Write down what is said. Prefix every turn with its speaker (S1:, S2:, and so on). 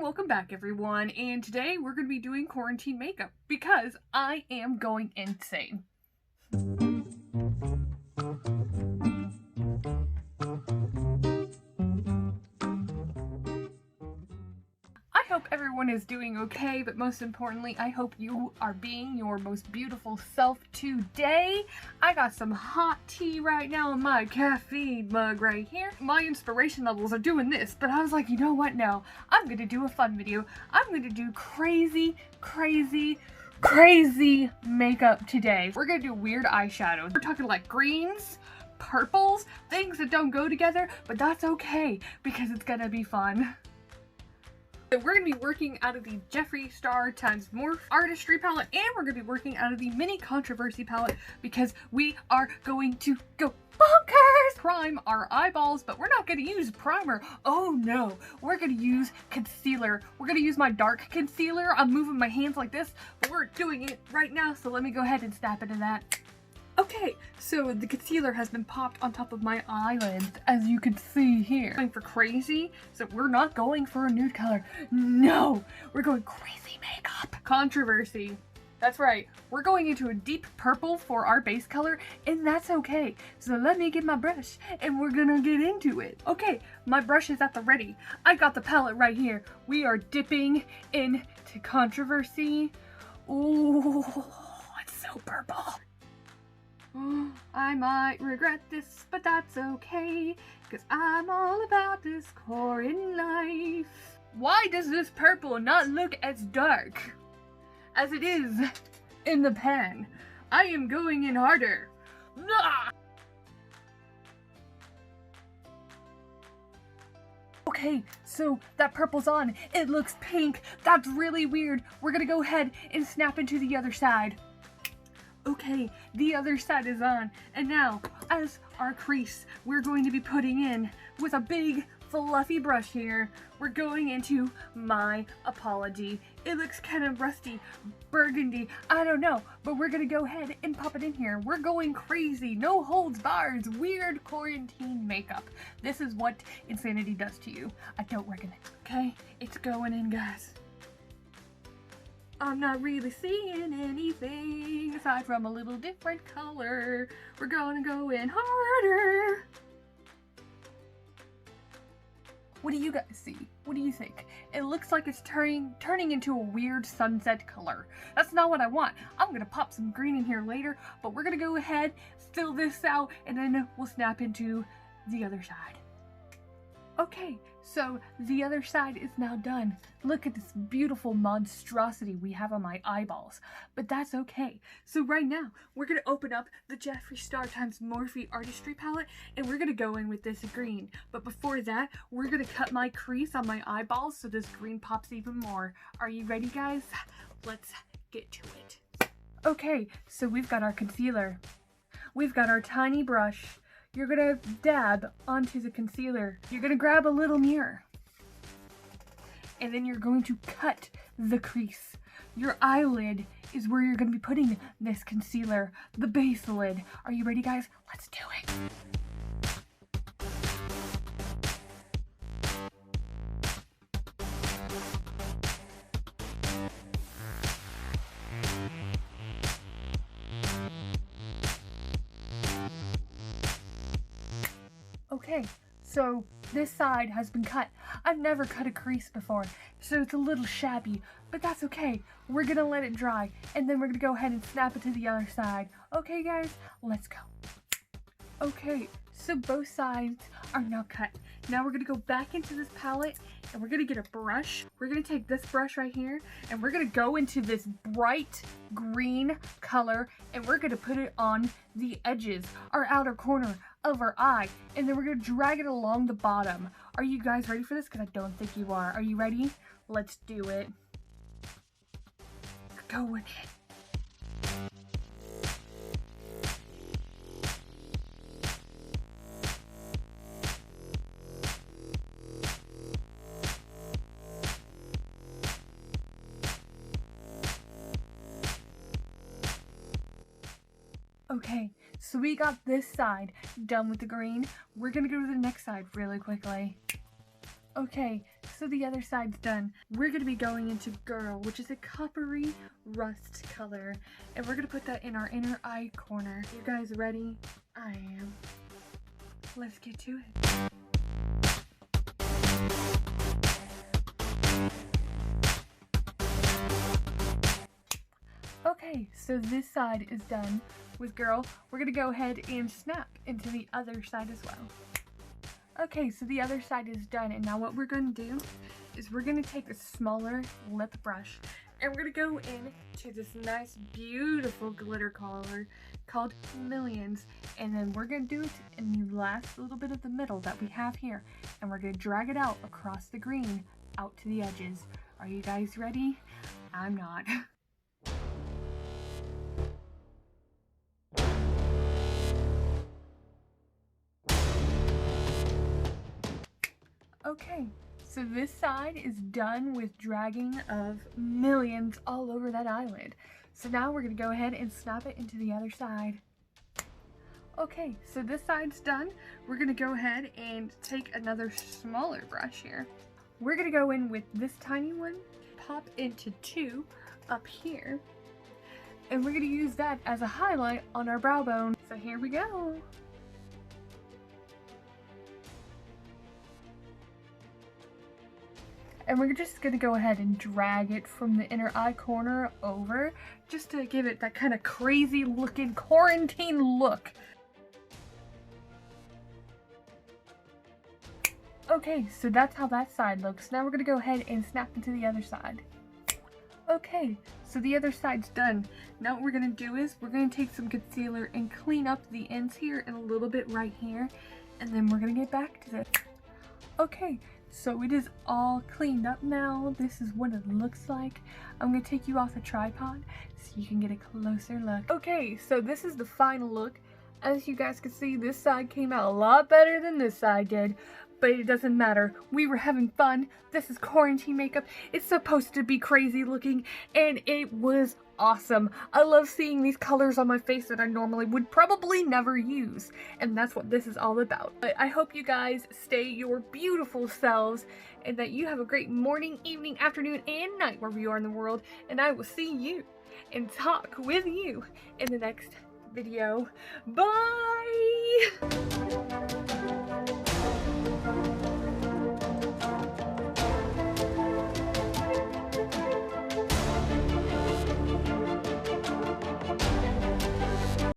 S1: welcome back everyone, and today we're going to be doing quarantine makeup because I am going insane. I hope everyone is doing okay, but most importantly, I hope you are being your most beautiful self today. I got some hot tea right now in my caffeine mug right here. My inspiration levels are doing this, but I was like, you know what? No, I'm gonna do a fun video. I'm gonna do crazy makeup today. We're gonna do weird eyeshadows. We're talking like greens, purples, things that don't go together, but that's okay because it's gonna be fun. So we're going to be working out of the Jeffree Star times Morph Artistry palette, and we're going to be working out of the Mini Controversy palette because we are going to go bonkers! Prime our eyeballs, but we're not going to use primer. Oh no, we're going to use concealer. We're going to use my dark concealer. I'm moving my hands like this, but we're doing it right now, so let me go ahead and snap into that. Okay, so the concealer has been popped on top of my eyelids, as you can see here. Going for crazy, so we're not going for a nude color. No, we're going crazy makeup. Controversy. That's right, we're going into a deep purple for our base color, and that's okay. So let me get my brush, and we're gonna get into it. Okay, my brush is at the ready. I got the palette right here. We are dipping into Controversy. Ooh, it's so purple. I might regret this, but that's okay, because I'm all about this core in life. Why does this purple not look as dark as it is in the pan? I am going in harder. Ah! Okay, so that purple's on. It looks pink. That's really weird. We're gonna go ahead and snap into the other side. Okay, the other side is on, and now, as our crease, we're going to be putting in, with a big, fluffy brush here, we're going into My Apology. It looks kind of rusty, burgundy, I don't know, but we're gonna go ahead and pop it in here. We're going crazy, no holds bars, weird quarantine makeup. This is what insanity does to you. I don't recommend it, okay? It's going in, guys. I'm not really seeing anything aside from a little different color. We're gonna go in harder. What do you guys see? What do you think? It looks like it's turning into a weird sunset color. That's not what I want. I'm gonna pop some green in here later, but we're gonna go ahead, fill this out, and then we'll snap into the other side. Okay, so the other side is now done. Look at this beautiful monstrosity we have on my eyeballs, but that's okay. So right now, we're gonna open up the Jeffree Star times Morphe Artistry palette, and we're gonna go in with this green. But before that, we're gonna cut my crease on my eyeballs so this green pops even more. Are you ready, guys? Let's get to it. Okay, so we've got our concealer. We've got our tiny brush. You're gonna dab onto the concealer. You're gonna grab a little mirror. And then you're going to cut the crease. Your eyelid is where you're gonna be putting this concealer, the base lid. Are you ready, guys? Let's do it. Okay, so this side has been cut. I've never cut a crease before, so it's a little shabby, but that's okay. We're gonna let it dry, and then we're gonna go ahead and snap it to the other side. Okay, guys, let's go. Okay, so both sides are now cut. Now we're gonna go back into this palette, and we're gonna get a brush. We're gonna take this brush right here, and we're gonna go into this bright green color, and we're gonna put it on the edges, our outer corner of our eye, and then we're gonna drag it along the bottom. Are you guys ready for this? Because I don't think you are. Are you ready? Let's do it. Go in it. Okay, so we got this side done with the green. We're gonna go to the next side really quickly. Okay, so the other side's done. We're going to be going into Girl, which is a coppery rust color. And we're going to put that in our inner eye corner. You guys ready? I am. Let's get to it. Okay, so this side is done with Girl. We're going to go ahead and snap into the other side as well. Okay, so the other side is done, and now what we're going to do is we're going to take a smaller lip brush and we're going to go into this nice, beautiful glitter color called Millions, and then we're going to do it in the last little bit of the middle that we have here, and we're going to drag it out across the green out to the edges. Are you guys ready? I'm not. Okay, so this side is done with dragging of Millions all over that eyelid. So now we're going to go ahead and snap it into the other side. Okay, so this side's done. We're going to go ahead and take another smaller brush here. We're going to go in with this tiny one, pop into 2 up here, and we're going to use that as a highlight on our brow bone. So here we go. And we're just going to go ahead and drag it from the inner eye corner over, just to give it that kind of crazy looking quarantine look. Okay, so that's how that side looks. Now we're going to go ahead and snap into the other side. Okay, so the other side's done. Now what we're going to do is we're going to take some concealer and clean up the ends here and a little bit right here. And then we're going to get back to this. Okay. So it is all cleaned up now. This is what it looks like. I'm going to take you off the tripod so you can get a closer look. Okay, so this is the final look. As you guys can see, this side came out a lot better than this side did. But it doesn't matter. We were having fun. This is quarantine makeup. It's supposed to be crazy looking, and it was awesome. I love seeing these colors on my face that I normally would probably never use, and that's what this is all about. But I hope you guys stay your beautiful selves, and that you have a great morning, evening, afternoon, and night wherever you are in the world, and I will see you and talk with you in the next video. Bye!